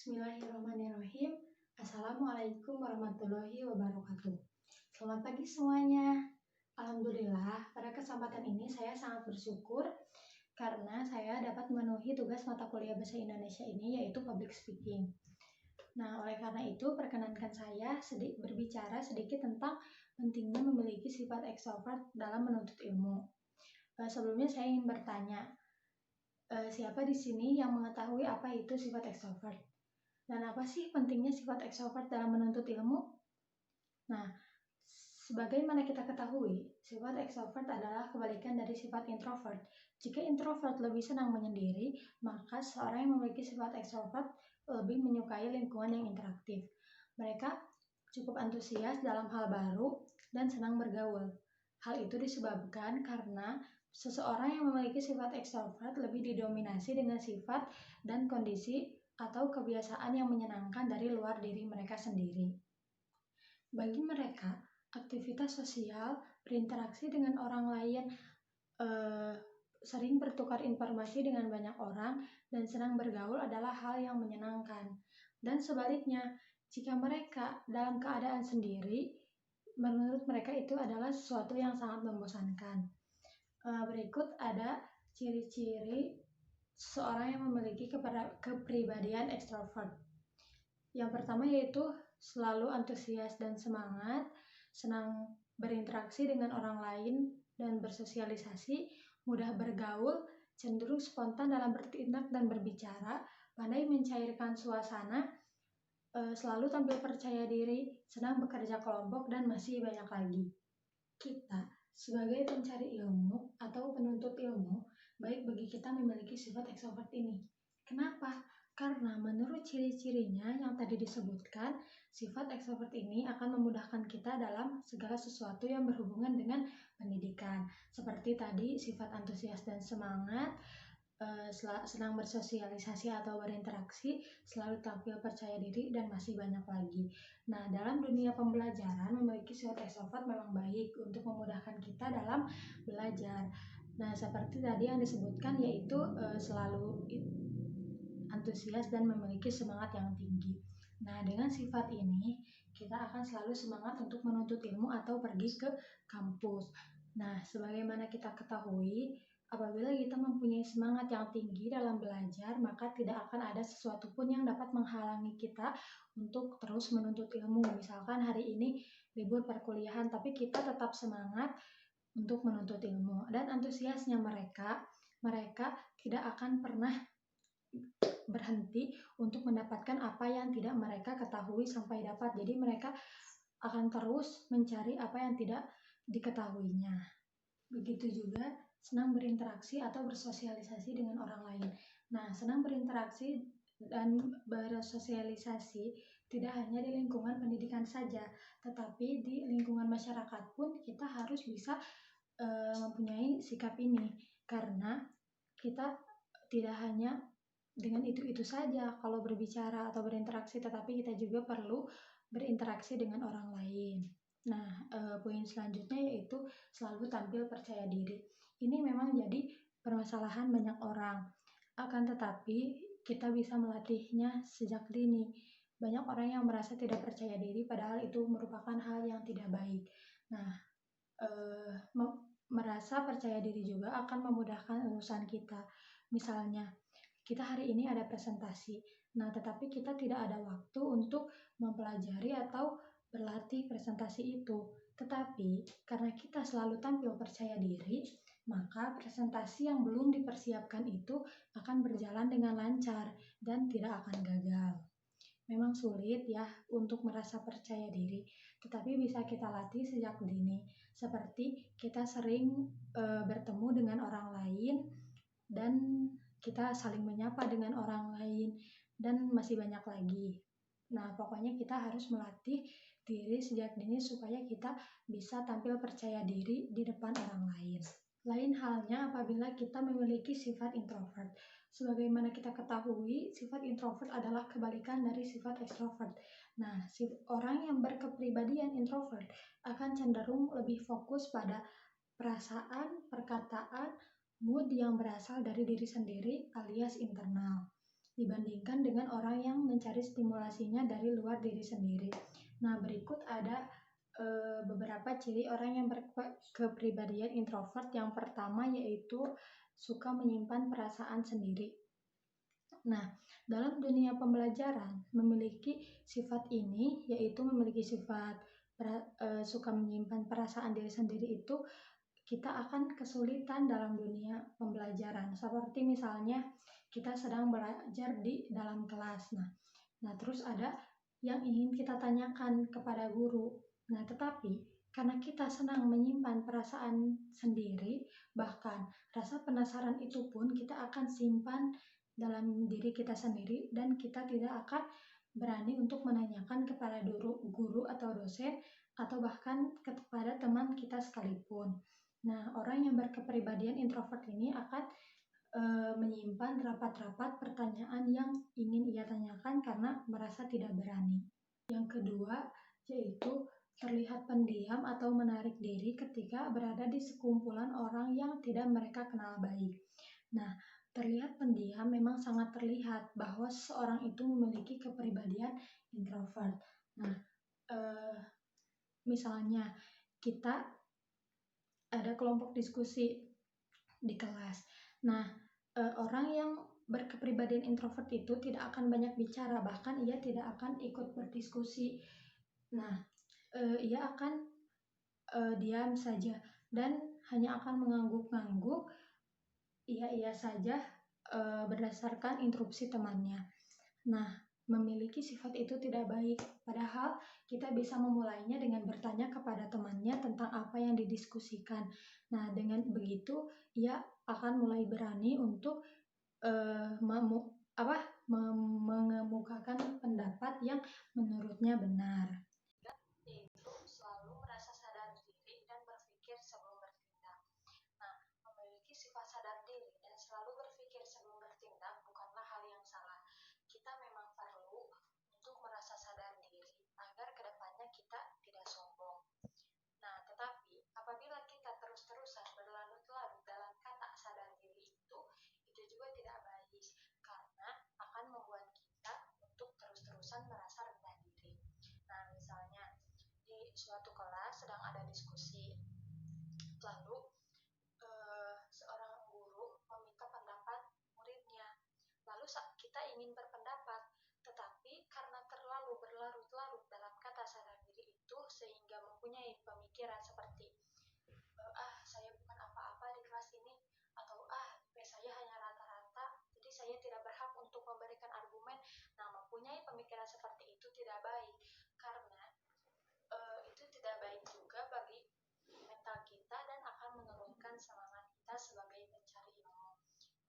Bismillahirrahmanirrahim. Assalamualaikum warahmatullahi wabarakatuh. Selamat pagi semuanya. Alhamdulillah, pada kesempatan ini saya sangat bersyukur karena saya dapat memenuhi tugas mata kuliah bahasa Indonesia ini, yaitu public speaking. Nah, oleh karena itu, perkenankan saya berbicara sedikit tentang pentingnya memiliki sifat ekstrovert dalam menuntut ilmu. Sebelumnya saya ingin bertanya, siapa di sini yang mengetahui apa itu sifat ekstrovert? Dan apa sih pentingnya sifat ekstrovert dalam menuntut ilmu? Nah, sebagaimana kita ketahui, sifat ekstrovert adalah kebalikan dari sifat introvert. Jika introvert lebih senang menyendiri, maka seorang yang memiliki sifat ekstrovert lebih menyukai lingkungan yang interaktif. Mereka cukup antusias dalam hal baru dan senang bergaul. Hal itu disebabkan karena seseorang yang memiliki sifat ekstrovert lebih didominasi dengan sifat dan kondisi atau kebiasaan yang menyenangkan dari luar diri mereka sendiri. Bagi mereka, aktivitas sosial, berinteraksi dengan orang lain, sering bertukar informasi dengan banyak orang, dan senang bergaul adalah hal yang menyenangkan. Dan sebaliknya, jika mereka dalam keadaan sendiri, menurut mereka itu adalah sesuatu yang sangat membosankan. Berikut ada ciri-ciri seseorang yang memiliki kepribadian ekstrovert. Yang pertama yaitu selalu antusias dan semangat, senang berinteraksi dengan orang lain dan bersosialisasi, mudah bergaul, cenderung spontan dalam bertindak dan berbicara, pandai mencairkan suasana, selalu tampil percaya diri, senang bekerja kelompok, dan masih banyak lagi. Kita sebagai pencari ilmu atau penuntut ilmu, baik bagi kita memiliki sifat ekstrovert ini. Kenapa? Karena menurut ciri-cirinya yang tadi disebutkan, sifat ekstrovert ini akan memudahkan kita dalam segala sesuatu yang berhubungan dengan pendidikan. Seperti tadi, sifat antusias dan semangat, senang bersosialisasi atau berinteraksi, selalu tampil percaya diri, dan masih banyak lagi. Nah, dalam dunia pembelajaran, memiliki sifat ekstrovert memang baik untuk memudahkan kita dalam belajar. Nah, seperti tadi yang disebutkan, yaitu selalu antusias dan memiliki semangat yang tinggi. Nah, dengan sifat ini, kita akan selalu semangat untuk menuntut ilmu atau pergi ke kampus. Nah, sebagaimana kita ketahui, apabila kita mempunyai semangat yang tinggi dalam belajar, maka tidak akan ada sesuatu pun yang dapat menghalangi kita untuk terus menuntut ilmu. Misalkan hari ini libur perkuliahan, tapi kita tetap semangat untuk menuntut ilmu. Dan antusiasnya mereka tidak akan pernah berhenti untuk mendapatkan apa yang tidak mereka ketahui sampai dapat. Jadi mereka akan terus mencari apa yang tidak diketahuinya. Begitu juga senang berinteraksi atau bersosialisasi dengan orang lain. Nah, senang berinteraksi dan bersosialisasi tidak hanya di lingkungan pendidikan saja, tetapi di lingkungan masyarakat pun kita harus bisa mempunyai sikap ini, karena kita tidak hanya dengan itu-itu saja kalau berbicara atau berinteraksi, tetapi kita juga perlu berinteraksi dengan orang lain. Nah, poin selanjutnya yaitu selalu tampil percaya diri. Ini memang jadi permasalahan banyak orang. Akan tetapi, kita bisa melatihnya sejak dini. Banyak orang yang merasa tidak percaya diri, padahal itu merupakan hal yang tidak baik. Nah, merasa percaya diri juga akan memudahkan urusan kita. Misalnya, kita hari ini ada presentasi. Nah, tetapi kita tidak ada waktu untuk mempelajari atau berlatih presentasi itu. Tetapi, karena kita selalu tampil percaya diri, maka presentasi yang belum dipersiapkan itu akan berjalan dengan lancar dan tidak akan gagal. Memang sulit ya untuk merasa percaya diri, tetapi bisa kita latih sejak dini. Seperti kita sering bertemu dengan orang lain dan kita saling menyapa dengan orang lain, dan masih banyak lagi. Nah, pokoknya kita harus melatih diri sejak dini supaya kita bisa tampil percaya diri di depan orang lain. Lain halnya apabila kita memiliki sifat introvert. Sebagaimana kita ketahui, sifat introvert adalah kebalikan dari sifat extrovert. Nah, orang yang berkepribadian introvert akan cenderung lebih fokus pada perasaan, perkataan, mood yang berasal dari diri sendiri alias internal, dibandingkan dengan orang yang mencari stimulasinya dari luar diri sendiri. Nah, berikut ada beberapa ciri orang yang berkepribadian introvert. Yang pertama yaitu suka menyimpan perasaan sendiri. Nah, dalam dunia pembelajaran memiliki sifat ini, yaitu memiliki sifat suka menyimpan perasaan diri sendiri itu, kita akan kesulitan dalam dunia pembelajaran. Seperti misalnya kita sedang belajar di dalam kelas. Nah terus ada yang ingin kita tanyakan kepada guru. Nah, tetapi karena kita senang menyimpan perasaan sendiri, bahkan rasa penasaran itu pun kita akan simpan dalam diri kita sendiri dan kita tidak akan berani untuk menanyakan kepada guru atau dosen atau bahkan kepada teman kita sekalipun. Nah, orang yang berkepribadian introvert ini akan menyimpan rapat-rapat pertanyaan yang ingin ia tanyakan karena merasa tidak berani. Yang kedua, yaitu terlihat pendiam atau menarik diri ketika berada di sekumpulan orang yang tidak mereka kenal baik. Nah, terlihat pendiam memang sangat terlihat bahwa seseorang itu memiliki kepribadian introvert. Nah, misalnya kita ada kelompok diskusi di kelas. Nah, orang yang berkepribadian introvert itu tidak akan banyak bicara, bahkan ia tidak akan ikut berdiskusi. Nah, ia akan diam saja dan hanya akan mengangguk-ngangguk, iya saja berdasarkan interupsi temannya. Nah, memiliki sifat itu tidak baik, padahal kita bisa memulainya dengan bertanya kepada temannya tentang apa yang didiskusikan. Nah, dengan begitu ia akan mulai berani untuk mengemukakan pendapat yang menurutnya benar. Yaitu selalu merasa sadar diri dan berpikir sebelum bertindak. Nah, memiliki sifat sadar diri dan selalu berpikir sebelum bertindak bukanlah hal yang salah. Kita memang perlu untuk merasa sadar diri agar kedepannya kita tidak sombong. Nah, tetapi apabila kita terus-terusan berlarut-larut dalam kata sadar diri itu juga tidak baik karena akan membuat kita untuk terus-terusan merasa rendah diri. Nah, misalnya di suatu kelas sedang ada diskusi, lalu seorang guru meminta pendapat muridnya. Lalu kita ingin berpendapat, tetapi karena terlalu berlarut-larut dalam kata sadar diri itu sehingga mempunyai pemikiran seperti saya bukan apa-apa di kelas ini, atau IP saya hanya rata-rata, jadi saya tidak berhak untuk memberikan argumen. Nah, mempunyai pemikiran seperti itu tidak baik karena itu tidak baik juga bagi mental kita dan akan menurunkan semangat kita sebagai pencari ilmu.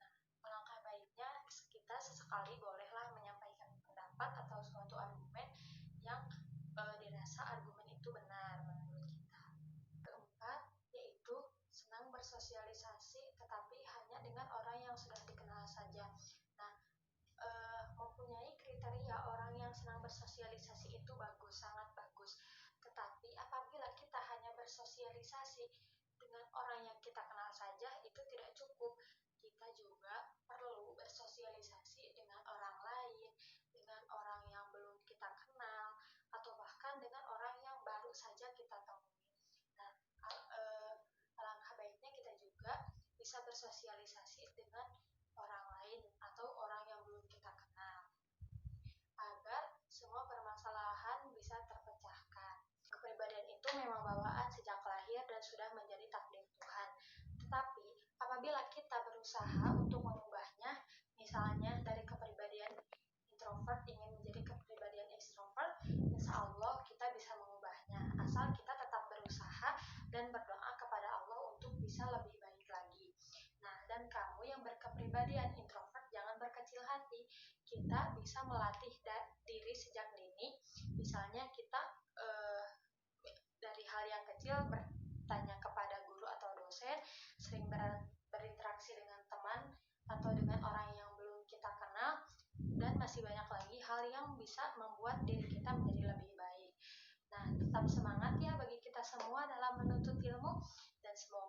Nah, alangkah baiknya kita sesekali bolehlah menyampaikan pendapat atau suatu argumen yang dirasa argumen itu benar menurut kita. Keempat, yaitu senang bersosialisasi tetapi hanya dengan orang yang sudah dikenal saja. Nah, mempunyai kriteria orang yang senang bersosialisasi itu bagus, sangat bagus. Tetapi apabila kita hanya bersosialisasi dengan orang yang kita kenal saja, itu tidak cukup. Kita juga perlu bersosialisasi dengan orang lain, dengan orang yang belum kita kenal, atau bahkan dengan orang yang baru saja kita temui. Nah, alangkah baiknya kita juga bisa bersosialisasi dengan orang lain atau orang yang belum kita kenal, agar semua permasalahan bisa terpecahkan. Kepribadian itu memang bawaan sejak lahir dan sudah menjadi takdir Tuhan. Tetapi apabila kita berusaha untuk mengubahnya, misalnya dari kepribadian introvert ingin menjadi kepribadian extrovert, insya Allah kita bisa mengubahnya, asal kita tetap berusaha dan berdoa kepada Allah untuk bisa lebih baik lagi. Nah, dan kamu yang berkepribadian introvert jangan berkecil hati, kita bisa bisa melatih diri sejak dini. Misalnya kita dari hal yang kecil bertanya kepada guru atau dosen, sering berinteraksi dengan teman atau dengan orang yang belum kita kenal, dan masih banyak lagi hal yang bisa membuat diri kita menjadi lebih baik. Nah, tetap semangat ya bagi kita semua dalam menuntut ilmu, dan semoga